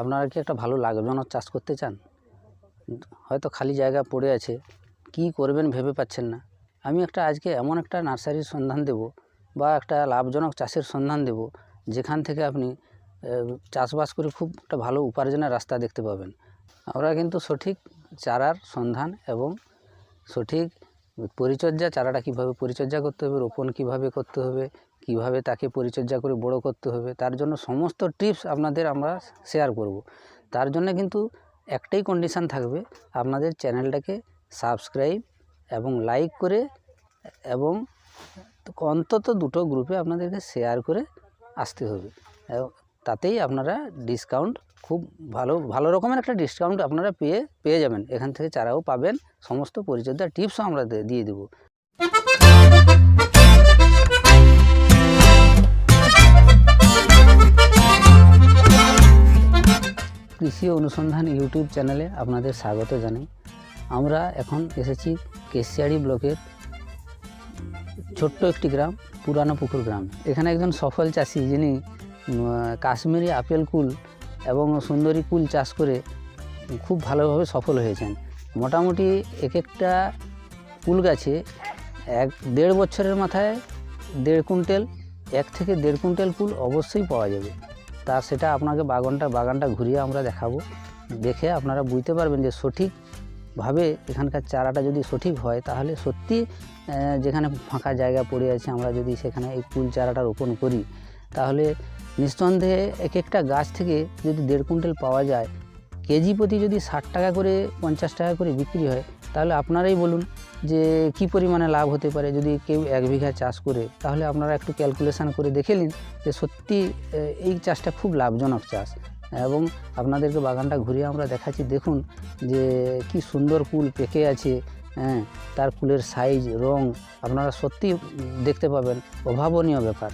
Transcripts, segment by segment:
আপনারা কি একটা ভালো লাভজনক চাষ করতে চান? হয়তো খালি জায়গা পড়ে আছে, কি করবেন ভেবে পাচ্ছেন না। আমি আজকে এমন একটা নার্সারির সন্ধান দেব বা একটা লাভজনক চাষের সন্ধান দেব, যেখান থেকে আপনি চাষবাস করে খুব একটা ভালো উপার্জনের রাস্তা দেখতে পাবেন। আমরা কিন্তু সঠিক চারার সন্ধান এবং সঠিক পরিচর্যা, চারাটা কীভাবে পরিচর্যা করতে হবে, রোপণ কীভাবে করতে হবে, কিভাবে তাকে পরিচর্যা করে বড় করতে হবে, তার জন্য সমস্ত টিপস আপনাদের আমরা শেয়ার করব। তার জন্য কিন্তু একটাই কন্ডিশান থাকবে, আপনাদের চ্যানেলটাকে সাবস্ক্রাইব এবং লাইক করে এবং অন্তত 2টো গ্রুপে আপনাদেরকে শেয়ার করে আসতে হবে। তাতেই আপনারা ডিসকাউন্ট খুব ভালো রকমের একটা ডিসকাউন্ট আপনারা পেয়ে যাবেন। এখান থেকে চারাও পাবেন, সমস্ত পরিচর্যার টিপসও আমরা দিয়ে দেব। কৃষি অনুসন্ধান ইউটিউব চ্যানেলে আপনাদের স্বাগত জানাই। আমরা এখন এসেছি কেশিয়াড়ি ব্লকের ছোট্ট একটি গ্রাম, পুরানো পুকুর গ্রাম। এখানে একজন সফল চাষি, যিনি কাশ্মীরি আপেল কুল এবং সুন্দরী কুল চাষ করে খুব ভালোভাবে সফল হয়েছেন। মোটামুটি একটা কুল গাছে 1.5 বছরের মাথায় 1.5 কুইন্টাল, 1 থেকে 1.5 কুইন্টাল কুল অবশ্যই পাওয়া যাবে। সেটা আপনাকে বাগানটা ঘুরিয়ে আমরা দেখাবো। দেখে আপনারা বুঝতে পারবেন যে সঠিকভাবে এখানকার চারাটা যদি সঠিক হয়, তাহলে সত্যি যেখানে ফাঁকা জায়গা পড়ে আছে, আমরা যদি সেখানে এই কুল চারাটা রোপণ করি, তাহলে নিঃসন্দেহে একটা গাছ থেকে যদি 1.5 কুইন্টাল পাওয়া যায়, কেজি প্রতি যদি 60 টাকা করে 50 টাকা করে বিক্রি হয়, তাহলে আপনারাই বলুন যে কি পরিমাণে লাভ হতে পারে। যদি কেউ 1 বিঘা চাষ করে, তাহলে আপনারা একটু ক্যালকুলেশান করে দেখে নিন যে সত্যি এই চাষটা খুব লাভজনক চাষ। এবং আপনাদেরকে বাগানটা ঘুরিয়ে আমরা দেখাচ্ছি। দেখুন যে কি সুন্দর কুল পেকে আছে, তার কুলের সাইজ, রং আপনারা সত্যি দেখতে পাবেন, অভাবনীয় ব্যাপার।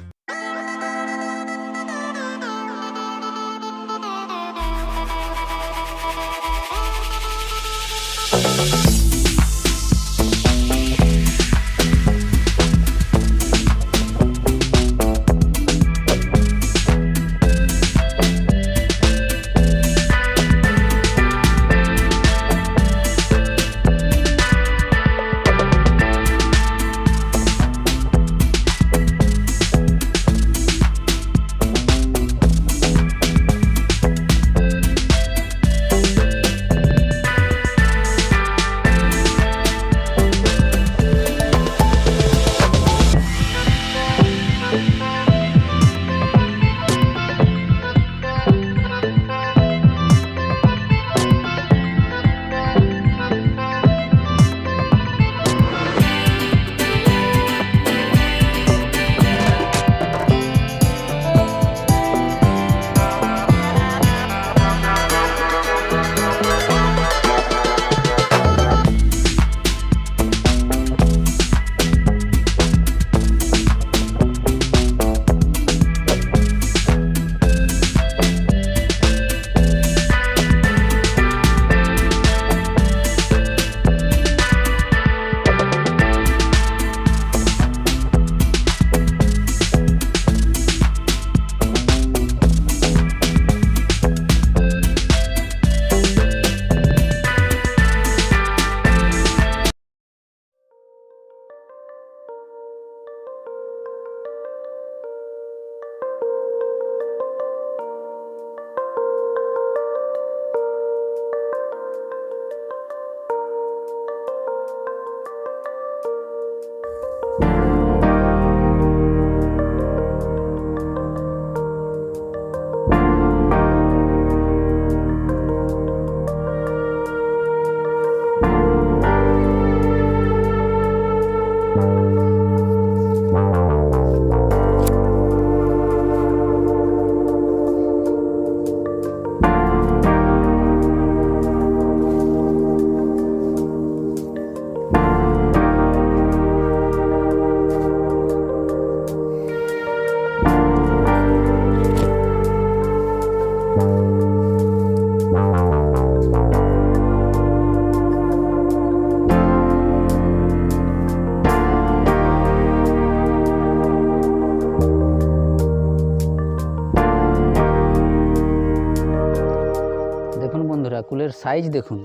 বন্ধুরা, কুলের সাইজ দেখুন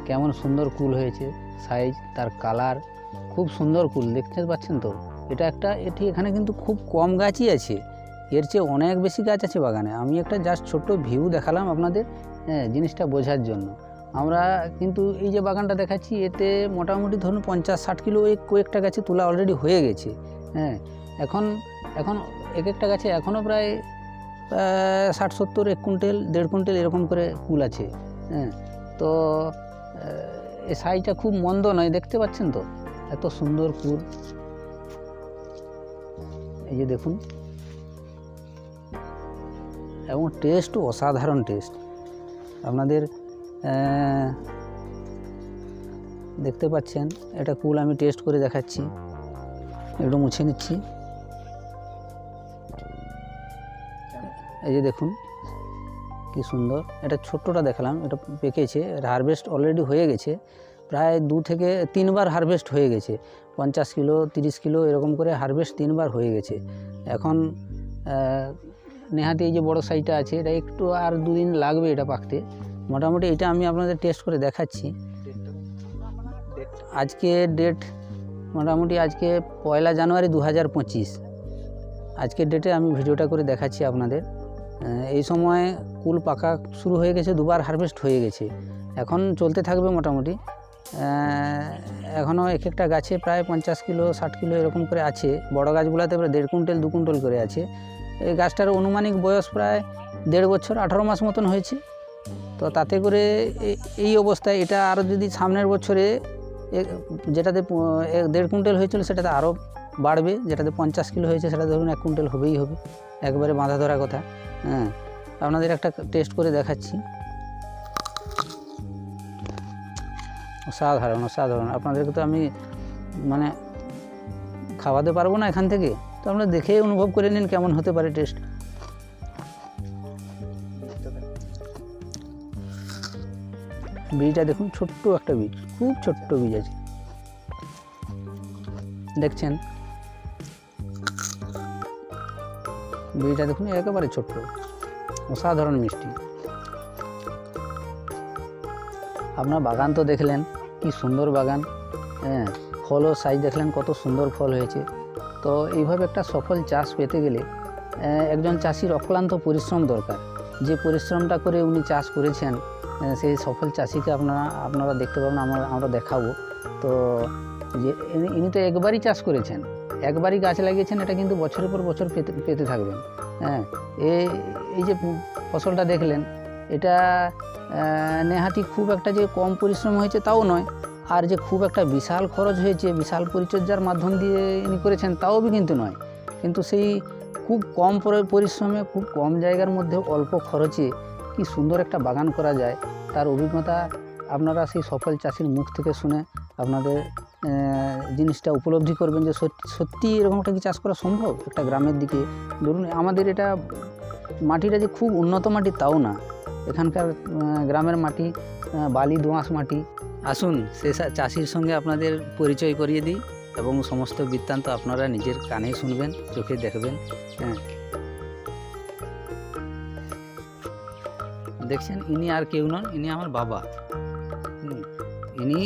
কেমন সুন্দর কুল হয়েছে, সাইজ, তার কালার, খুব সুন্দর কুল দেখতে পাচ্ছেন তো। এটি এখানে কিন্তু খুব কম গাছই আছে, এর চেয়ে অনেক বেশি গাছ আছে বাগানে। আমি একটা জাস্ট ছোট্ট ভিউ দেখালাম আপনাদের, জিনিসটা বোঝার জন্য। আমরা কিন্তু এই যে বাগানটা দেখাচ্ছি, এতে মোটামুটি ধরুন 50-60 কিলো কয়েকটা গাছে তোলা অলরেডি হয়ে গেছে। এখন এক একটা গাছে এখনও প্রায় 60-70, 1 কুইন্টাল, 1.5 কুইন্টাল এরকম করে কুল আছে। তো এই সাইজটা খুব মন্দ নয়, দেখতে পাচ্ছেন তো, এত সুন্দর কুল। এই যে দেখুন, এবং টেস্টও অসাধারণ টেস্ট। আপনাদের দেখতে পাচ্ছেন, এটা কুল আমি টেস্ট করে দেখাচ্ছি, একটু মুছে নিচ্ছি। এই যে দেখুন কি সুন্দর, এটা ছোট্টটা দেখালাম, এটা পেকেছে, হারভেস্ট অলরেডি হয়ে গেছে, প্রায় 2 থেকে 3 বার হারভেস্ট হয়ে গেছে। 50 কিলো 30 কিলো এরকম করে হারভেস্ট 3 বার হয়ে গেছে। এখন নেহাতি এই যে বড় সাইজটা আছে, এটা একটু আর 2 দিন লাগবে এটা পাকতে। মোটামুটি এটা আমি আপনাদের টেস্ট করে দেখাচ্ছি। আজকে ডেট মোটামুটি আজকে 1 জানুয়ারি 2025। আজকের ডেটে আমি ভিডিওটা করে দেখাচ্ছি আপনাদের। এই সময় কুল পাকা শুরু হয়ে গেছে, 2 বার হারভেস্ট হয়ে গেছে, এখন চলতে থাকবে মোটামুটি। এখনও এক একটা গাছে প্রায় 50 কিলো 60 কিলো এরকম করে আছে, বড় গাছগুলোতে প্রায় 1.5 কুইন্টাল 2 কুইন্টাল করে আছে। এই গাছটার আনুমানিক বয়স প্রায় 1.5 বছর 18 মাস মতন হয়েছে। তো তাতে করে এই অবস্থায় এটা আরও যদি সামনের বছরে যেটাতে 1.5 কুইন্টাল হয়েছিল সেটাতে আরও বাড়বে, যেটাতে 50 কিলো হয়েছে সেটা ধরুন 1 কুইন্টাল হবেই হবে, একবারে বাঁধা ধরা কথা। আপনাদের একটা টেস্ট করে দেখাচ্ছি, অসাধারণ অসাধারণ। আপনাদেরকে তো আমি মানে খাওয়াতে পারবো না এখান থেকে, তো আপনারা দেখে অনুভব করে নিন কেমন হতে পারে টেস্ট। বীজটা দেখুন, ছোট্ট একটা বীজ, খুব ছোট্ট বীজ আছে, দেখছেন বীজটা দেখুন, একেবারে ছোট্ট, অসাধারণ মিষ্টি। আপনার বাগান তো দেখলেন কি সুন্দর বাগান, ফলও সাইজ দেখলেন কত সুন্দর ফল হয়েছে। তো এইভাবে একটা সফল চাষ পেতে গেলে একজন চাষির অক্লান্ত পরিশ্রম দরকার। যে পরিশ্রমটা করে উনি চাষ করেছেন, সেই সফল চাষিকে আপনারা দেখতে পাবেন, আমরা দেখাবো। তো যে ইনি তো একবারই চাষ করেছেন, একবারই গাছ লাগিয়েছেন, এটা কিন্তু বছরের পর বছর পেতে থাকবেন। এই যে ফসলটা দেখলেন, এটা নেহাতি খুব একটা যে কম পরিশ্রম হয়েছে তাও নয়, আর যে খুব একটা বিশাল খরচ হয়েছে, বিশাল পরিচর্যার মাধ্যম দিয়ে ইনি করেছেন তাও কিন্তু নয়। কিন্তু সেই খুব কম পরিশ্রমে, খুব কম জায়গার মধ্যে অল্প খরচে কি সুন্দর একটা বাগান করা যায়, তার অভিজ্ঞতা আপনারা সেই সফল চাষির মুখ থেকে শুনে আপনাদের জিনিসটা উপলব্ধি করবেন যে সত্যি এরকম একটা কি চাষ করা সম্ভব একটা গ্রামের দিকে। ধরুন আমাদের এটা মাটিটা যে খুব উন্নত মাটি তাও না, এখানকার গ্রামের মাটি বালি দোআঁশ মাটি। আসুন সে চাষির সঙ্গে আপনাদের পরিচয় করিয়ে দিই এবং সমস্ত বৃত্তান্ত আপনারা নিজের কানেই শুনবেন, চোখে দেখবেন। দেখছেন, ইনি আর কেউ নন, ইনি আমার বাবা। ইনি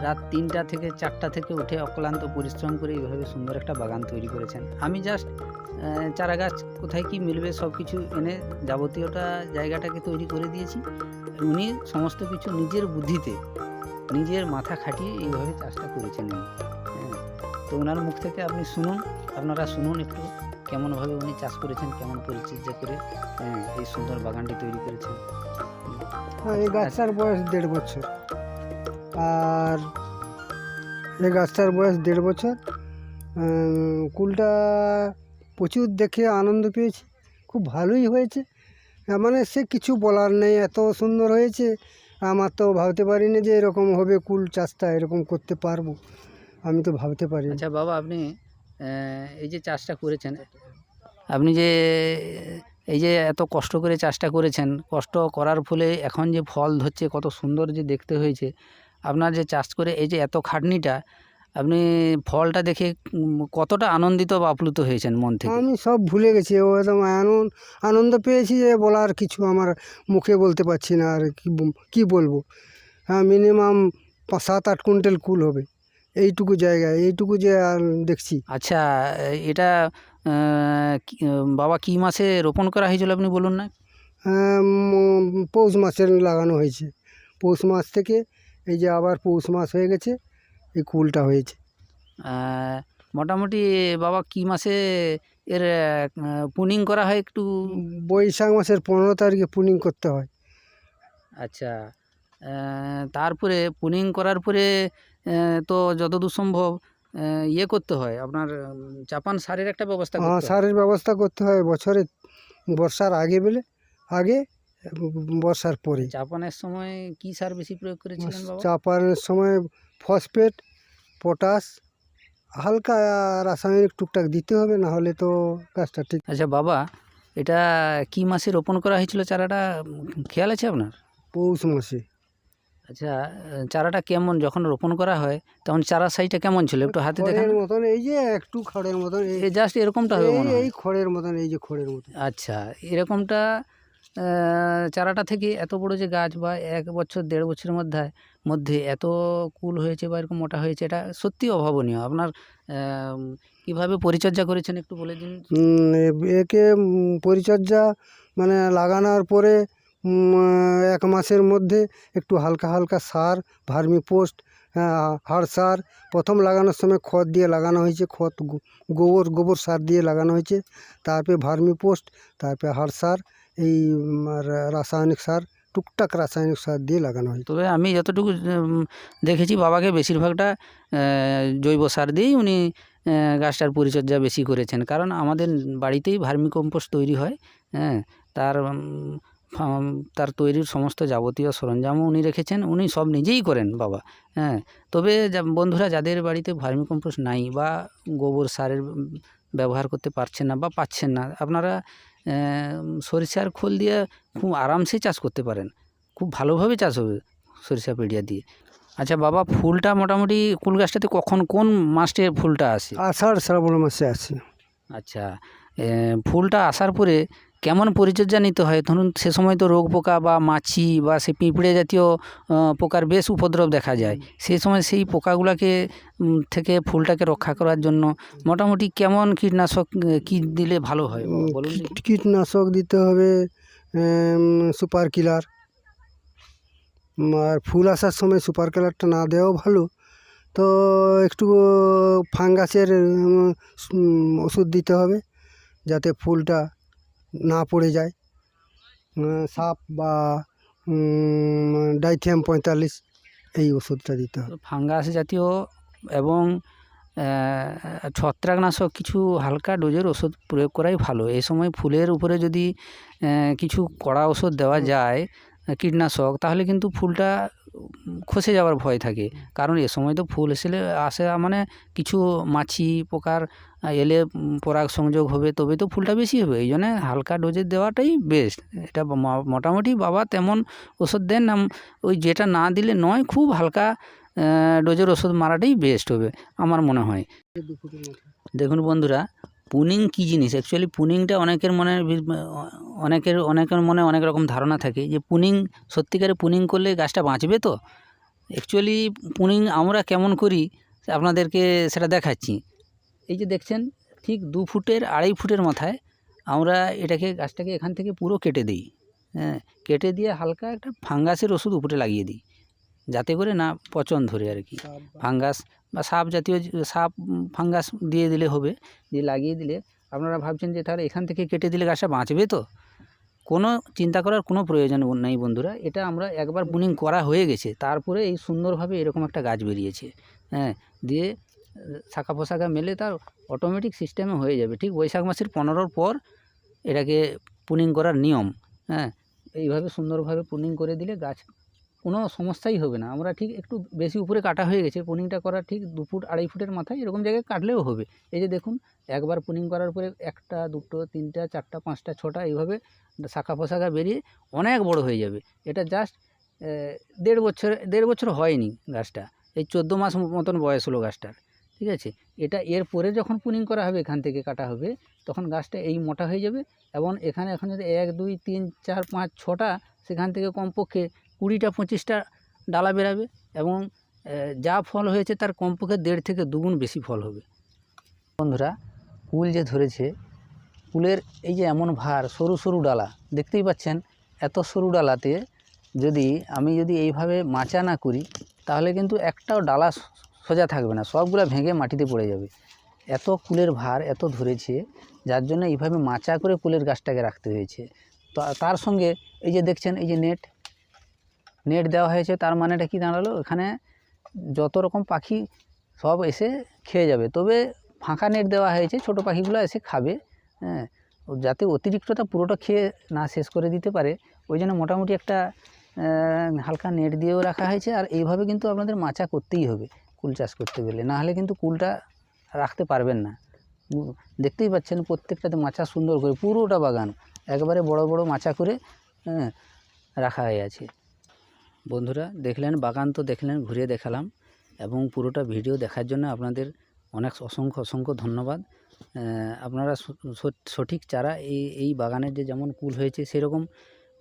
রাত 3টা থেকে 4টা থেকে উঠে অক্লান্ত পরিশ্রম করে এইভাবে সুন্দর একটা বাগান তৈরি করেছেন। আমি জাস্ট চারা গাছ কোথায় কি মিলবে সব কিছু এনে যাবতীয়টা জায়গাটাকে তৈরি করে দিয়েছি। উনি সমস্ত কিছু নিজের বুদ্ধিতে, নিজের মাথা খাটিয়ে এইভাবে চাষটা করেছেন। তো ওনার মুখ থেকে আপনি শুনুন, আপনারা শুনুন একটু কেমনভাবে উনি চাষ করেছেন, কেমন পরিচর্যা করে এই সুন্দর বাগানটি তৈরি করেছেন। এই গাছটার বয়স 1.5 বছর, আর এই গাছটার বয়স 1.5 বছর। কুলটা প্রচুর দেখে আনন্দ পেয়েছি, খুব ভালোই হয়েছে, মানে সে কিছু বলার নেই, এত সুন্দর হয়েছে। আমার তো ভাবতে পারিনি যে এরকম হবে, কুল চাষটা এরকম করতে পারবো, আমি তো ভাবতে পারি। আচ্ছা বাবা, আপনি এই যে চাষটা করেছেন, আপনি যে এই যে এত কষ্ট করে চাষটা করেছেন, কষ্ট করার ফলে এখন যে ফল ধরছে, কত সুন্দর যে দেখতে হয়েছে, আপনার যে চাষ করে এই যে এত খাটনিটা, আপনি ফলটা দেখে কতটা আনন্দিত বা আপ্লুত হয়েছেন মন থেকে? আমি সব ভুলে গেছি, ও একদম আনন্দ পেয়েছি যে বলার কিছু আমার মুখে বলতে পারছি না। আর কি বলবো। হ্যাঁ, মিনিমাম 7-8 কুইন্টাল কুল হবে এইটুকু জায়গায়, এইটুকু যে আর দেখছি। আচ্ছা, এটা বাবা কি মাসে রোপণ করা হয়েছিল আপনি বলুন না? পৌষ মাসে লাগানো হয়েছে। পৌষ মাস থেকে এই যে আবার পৌষ মাস হয়ে গেছে, এই কুলটা হয়েছে। মোটামুটি বাবা কি মাসে এর পুনিং করা হয় একটু? বৈশাখ মাসের 15 তারিখে পুনিং করতে হয়। আচ্ছা, তারপরে পুনিং করার পরে তো যতদূর সম্ভব ইয়ে করতে হয় আপনার, চাপান সারের একটা ব্যবস্থা করতে হয়। সারের ব্যবস্থা করতে হয় বছরে, বর্ষার আগে আগে বর্ষার পরে। চাপানের সময় কি সার বেশি প্রয়োগ করেছিলেন বাবা? চাপানোর সময় ফসফেট, পটাশ, হালকা রাসায়নিক টুকটাক দিতে হবে, না হলে তো গাছটা ঠিক। আচ্ছা বাবা, এটা কি মাসে রোপণ করা হয়েছিল চারাটা, খেয়াল আছে আপনার? পৌষ মাসে। আচ্ছা, চারাটা কেমন যখন রোপণ করা হয় তখন চারার সাইজটা কেমন ছিল একটু হাতে দেখান? খড়ের মতন, এই যে একটু খড়ের মতন, এই জাস্ট এরকমটা হবে মনে হয়। এই খড়ের মতন, এই যে খড়ের মতন। আচ্ছা, এরকমটা চারাটা থেকে এত বড় যে গাছ বা 1 বছর 1.5 বছরের মধ্যে এত কুল হয়েছে বা এরকম মোটা হয়েছে, এটা সত্যি অভাবনীয়। আপনার কিভাবে পরিচর্যা করেছেন একটু বলে দিন। একে পরিচর্যা মানে লাগানোর পরে 1 মাসের মধ্যে একটু হালকা হালকা সার, ভার্মি পোস্ট, হাড় সার, প্রথম লাগানোর সময় খড় দিয়ে লাগানো হয়েছে, খড় গোবর সার দিয়ে লাগানো হয়েছে, তারপরে ভার্মি পোস্ট, তারপরে হাড় সার, এই আর রাসায়নিক সার, টুকটাক রাসায়নিক সার দিয়ে লাগানো হয়েছে। তবে আমি যতটুকু দেখেছি বাবাকে বেশিরভাগটা জৈব সার দিয়েই উনি গাছটার পরিচর্যা বেশি করেছেন, কারণ আমাদের বাড়িতেই ভার্মি কম্পোস্ট তৈরি হয়। হ্যাঁ, তার তৈরির সমস্ত যাবতীয় সরঞ্জামও উনি রেখেছেন, উনি সব নিজেই করেন বাবা। হ্যাঁ, তবে বন্ধুরা যাদের বাড়িতে ভার্মি কম্পোস্ট নাই বা গোবর সারের ব্যবহার করতে পারছেন না বা পাচ্ছেন না, আপনারা সরিষার খোল দিয়ে খুব আরামসে চাষ করতে পারেন, খুব ভালোভাবে চাষ হবে সরিষা পিডিয়া দিয়ে। আচ্ছা বাবা, ফুলটা মোটামুটি কুল গাছটাতে কখন কোন মাসে ফুলটা আসে? আষাঢ় শ্রাবণ মাসে আসে। আচ্ছা, ফুলটা আসার পরে কেমন পরিচর্যা নিতে হয়? ধরুন সে সময় তো রোগ পোকা বা মাছি বা সে পিঁপড়ে জাতীয় পোকার বেশ উপদ্রব দেখা যায়, সেই সময় সেই পোকাগুলোকে থেকে ফুলটাকে রক্ষা করার জন্য মোটামুটি কেমন কীটনাশক কি দিলে ভালো হয় বাবা বলুন? কীটনাশক দিতে হবে সুপার কিলার। আর ফুল আসার সময় সুপার কিলারটা না দেওয়াও ভালো। তো একটু ফাঙ্গাসের ওষুধ দিতে হবে যাতে ফুলটা না পড়ে যায়। সাপ বা ডাইথিয়াম 45 এই ওষুধটা দিতে হবে। ফাঙ্গাস জাতীয় এবং ছত্রাকনাশক কিছু হালকা ডোজের ওষুধ প্রয়োগ করাই ভালো। এই সময় ফুলের উপরে যদি কিছু কড়া ওষুধ দেওয়া যায় কীটনাশক, তাহলে কিন্তু ফুলটা খসে যাওয়ার ভয় থাকে, কারণ এ সময় তো ফুল আসে মানে কিছু মাছি পোকার এলে পরাগ সংযোগ হবে, তবে তো ফুলটা বেশি হবে। এই জন্য হালকা ডোজের দেওয়াটাই বেস্ট। এটা মোটামুটি বাবা তেমন ওষুধ দেন না, ওই যেটা না দিলে নয়, খুব হালকা ডোজের ওষুধ মারাটাই বেস্ট হবে আমার মনে হয়। দেখুন বন্ধুরা, পুনিং কী জিনিস, অ্যাকচুয়ালি পুনিংটা অনেকের মনে অনেক রকম ধারণা থাকে যে পুনিং সত্যিকারে পুনিং করলে গাছটা বাঁচবে। তো অ্যাকচুয়ালি পুনিং আমরা কেমন করি আপনাদেরকে সেটা দেখাচ্ছি। এই যে দেখছেন, ঠিক 2 ফুটের 2.5 ফুটের মাথায় আমরা গাছটাকে এখান থেকে পুরো কেটে দিই। হ্যাঁ, কেটে দিয়ে হালকা একটা ফাঙ্গাসের ওষুধ উপরে লাগিয়ে দিই, যাতে করে না পচন ধরে আর কি। ফাঙ্গাস বা সাপ জাতীয় ফাঙ্গাস দিয়ে দিলে হবে, দিয়ে লাগিয়ে দিলে আপনারা ভাবছেন যে তাহলে এখান থেকে কেটে দিলে গাছটা বাঁচবে। তো কোনো চিন্তা করার কোনো প্রয়োজন নেই বন্ধুরা, এটা আমরা একবার পুনিং করা হয়ে গেছে, তারপরে এই সুন্দরভাবে এরকম একটা গাছ বেরিয়েছে। হ্যাঁ, দিয়ে শাখা পোশাখা মেলে তার অটোমেটিক সিস্টেমে হয়ে যাবে। ঠিক বৈশাখ মাসের 15 পর এটাকে পুনিং করার নিয়ম। হ্যাঁ, এইভাবে সুন্দরভাবে পুনিং করে দিলে গাছ কোনো সমস্যাই হবে না। আমরা ঠিক একটু বেশি উপরে কাটা হয়ে গেছে, পুনিংটা করা ঠিক 2 ফুট 2.5 ফুটের মাথায় এরকম জায়গায় কাটলেও হবে। এই যে দেখুন, একবার পুনিং করার পরে 1টা 2টো 3টা 4টা 5টা 6টা এইভাবে শাখা পোশাখা বেরিয়ে অনেক বড় হয়ে যাবে। এটা জাস্ট 1.5 বছর হয়নি গাছটা, এই 14 মাস মতন বয়স হলো গাছটার, ঠিক আছে। এটা এরপরে যখন পুনিং করা হবে, এখান থেকে কাটা হবে, তখন গাছটা এই মোটা হয়ে যাবে। এবং এখানে এখন যদি 1 2 3 4 5 6টা, সেখান থেকে কমপক্ষে 20টা 25টা ডালা বেরাবে। এবং যা ফল হয়েছে তার কমপক্ষে 1.5 থেকে 2 গুণ বেশি ফল হবে। বন্ধুরা, কুল যে ধরেছে, কুলের এই যে এমন ভার, সরু সরু ডালা দেখতেই পাচ্ছেন। এত সরু ডালাতে যদি আমি এইভাবে মাচা না করি, তাহলে কিন্তু একটাও ডালা সোজা থাকবে না, সবগুলো ভেঙে মাটিতে পড়ে যাবে। এত কুলের ভার এত ধরেছে, যার জন্য এইভাবে মাচা করে কুলের গাছটাকে রাখতে হয়েছে। তো তার সঙ্গে এই যে দেখছেন, এই যে নেট দেওয়া হয়েছে। তার মানেটা কি দাঁড়ালো, এখানে যত রকম পাখি সব এসে খেয়ে যাবে। তবে ফাঁকা নেট দেওয়া হয়েছে, ছোট পাখিগুলো এসে খাবে, হ্যাঁ, যাতে অতিরিক্তটা পুরোটা খেয়ে না শেষ করে দিতে পারে। ওই জন্য মোটামুটি একটা হালকা নেট দিয়েও রাখা হয়েছে। আর এইভাবে কিন্তু আপনাদের মাচা করতেই হবে কুল চাষ করতে গেলে, না হলে কিন্তু কুলটা রাখতে পারবেন না। দেখতেই পাচ্ছেন প্রত্যেকটাতে মাচা সুন্দর করে, পুরোটা বাগান একবারে বড় বড় মাচা করে রাখা হয়ে আছে। বন্ধুরা দেখলেন, বাগান তো দেখলেন, ঘুরে দেখালাম, এবং পুরোটা ভিডিও দেখার জন্য আপনাদের অনেক অসংখ্য ধন্যবাদ। আপনারা সঠিক চারা এই বাগানের যে যেমন কুল হয়েছে, সেরকম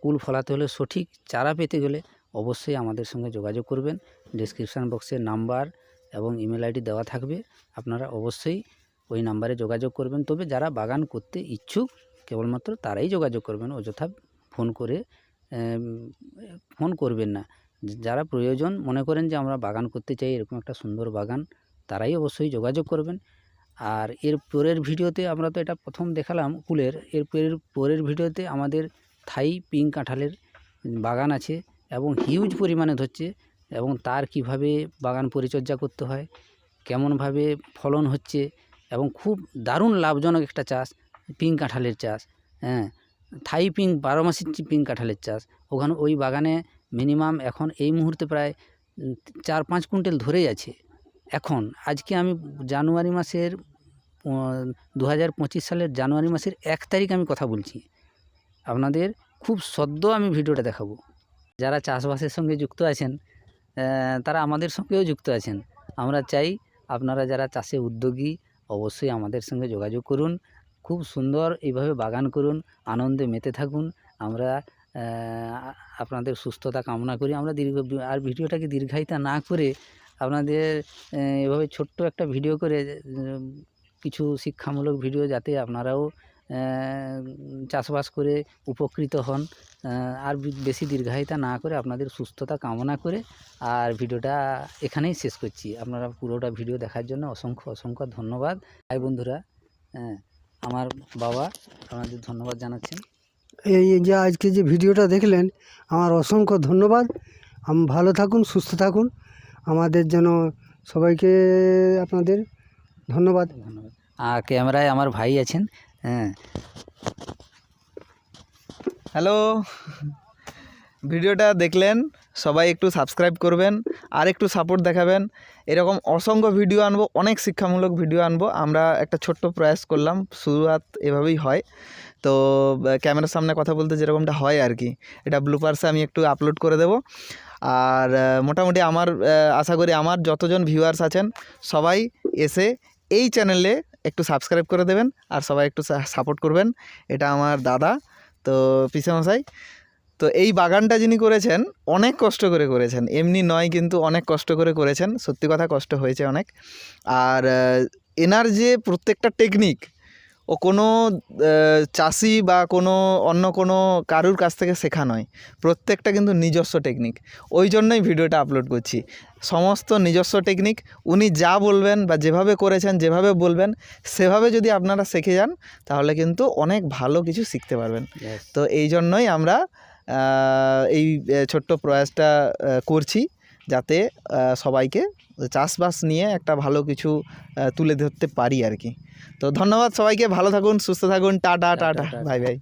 কুল ফলাতে হলে, সঠিক চারা পেতে গেলে অবশ্যই আমাদের সঙ্গে যোগাযোগ করবেন। ডেসক্রিপশান বক্সে নাম্বার এবং ইমেল আইডি দেওয়া থাকবে, আপনারা অবশ্যই ওই নাম্বারে যোগাযোগ করবেন। তবে যারা বাগান করতে ইচ্ছুক কেবলমাত্র তারাই যোগাযোগ করবেন, অযথা ফোন করবেন না। যারা প্রয়োজন মনে করেন যে আমরা বাগান করতে চাই, এরকম একটা সুন্দর বাগান, তারাই অবশ্যই যোগাযোগ করবেন। আর এর পরের ভিডিওতে, আমরা তো এটা প্রথম দেখালাম কুলের, এর পরের ভিডিওতে আমাদের থাই পিঙ্ক কাঁঠালের বাগান আছে, এবং হিউজ পরিমাণে ধরছে, এবং তার কিভাবে বাগান পরিচর্যা করতে হয়, কেমনভাবে ফলন হচ্ছে, এবং খুব দারুণ লাভজনক একটা চাষ পিঙ্ক কাঁঠালের চাষ। হ্যাঁ, থাই পিঙ্ক 12 মাসের পিঙ্ক কাঁঠালের চাষ। ওই বাগানে মিনিমাম এখন এই মুহূর্তে প্রায় 4-5 কুইন্টাল ধরেই আছে। এখন আজকে আমি জানুয়ারি মাসের 2025 সালের জানুয়ারি মাসের 1 তারিখ আমি কথা বলছি, আপনাদের খুব সদ্য আমি ভিডিওটা দেখাবো। যারা চাষবাসের সঙ্গে যুক্ত আছেন, তারা আমাদের সঙ্গেও যুক্ত আছেন। আমরা চাই আপনারা যারা চাষে উদ্যোগী, অবশ্যই আমাদের সঙ্গে যোগাযোগ করুন, খুব সুন্দর এইভাবে বাগান করুন, আনন্দে মেতে থাকুন। আমরা আপনাদের সুস্থতা কামনা করি। আমরা আর ভিডিওটাকে দীর্ঘায়িত না করে আপনাদের এভাবে ছোট্ট একটা ভিডিও করে, কিছু শিক্ষামূলক ভিডিও, যাতে আপনারাও চাষবাস করে উপকৃত হন। আর বেশি দীর্ঘায়িত না করে আপনাদের সুস্থতা কামনা করে আর ভিডিওটা এখানেই শেষ করছি। আপনারা পুরোটা ভিডিও দেখার জন্য অসংখ্য ধন্যবাদ। ভাই বন্ধুরা, আমার বাবা আপনাদের ধন্যবাদ জানাচ্ছেন। এই যে আজকে যে ভিডিওটা দেখলেন, আমার অসংখ্য ধন্যবাদ। ভালো থাকুন, সুস্থ থাকুন, আমাদের যেন সবাইকে আপনাদের ধন্যবাদ। আর ক্যামেরায় আমার ভাই আছেন। হ্যালো, ভিডিওটা দেখলেন, সবাই একটু সাবস্ক্রাইব করবেন, আর একটু সাপোর্ট দেখাবেন। এরকম অসংখ্য ভিডিও আনবো, অনেক শিক্ষামূলক ভিডিও আনবো। আমরা একটা ছোট্ট প্রয়াস করলাম, শুরুয়াত এভাবেই হয়। তো ক্যামেরার সামনে কথা বলতে যেরকমটা হয় আর কি, এটা ব্লুপার্সে আমি একটু আপলোড করে দেব। আর মোটামুটি আমার আশা করি আমার যতজন ভিউয়ার্স আছেন সবাই এসে এই চ্যানেলে একটু সাবস্ক্রাইব করে দেবেন, আর সবাই একটু সাপোর্ট করবেন। এটা আমার দাদা, তো পিসেমশাই। তো এই বাগানটা যিনি করেছেন, অনেক কষ্ট করে করেছেন, এমনি নয় কিন্তু অনেক কষ্ট করে করেছেন। সত্যি কথা, কষ্ট হয়েছে অনেক। আর এনার যে প্রত্যেকটা টেকনিক, ও কোনো চাষি বা অন্য কোনো কারুর কাছ থেকে শেখা নয়, প্রত্যেকটা কিন্তু নিজস্ব টেকনিক। ওই জন্যই ভিডিওটা আপলোড করছি, সমস্ত নিজস্ব টেকনিক। উনি যা বলবেন বা যেভাবে করেছেন, যেভাবে বলবেন, সেভাবে যদি আপনারা শিখে যান, তাহলে কিন্তু অনেক ভালো কিছু শিখতে পারবেন। তো এই জন্যই আমরা এই ছোট্ট প্রয়াসটা করছি, যাতে সবাইকে চাষবাস নিয়ে একটা ভালো কিছু তুলে ধরতে পারি আর কি। তো ধন্যবাদ সবাইকে, ভালো থাকুন, সুস্থ থাকুন, টাটা, বাই বাই।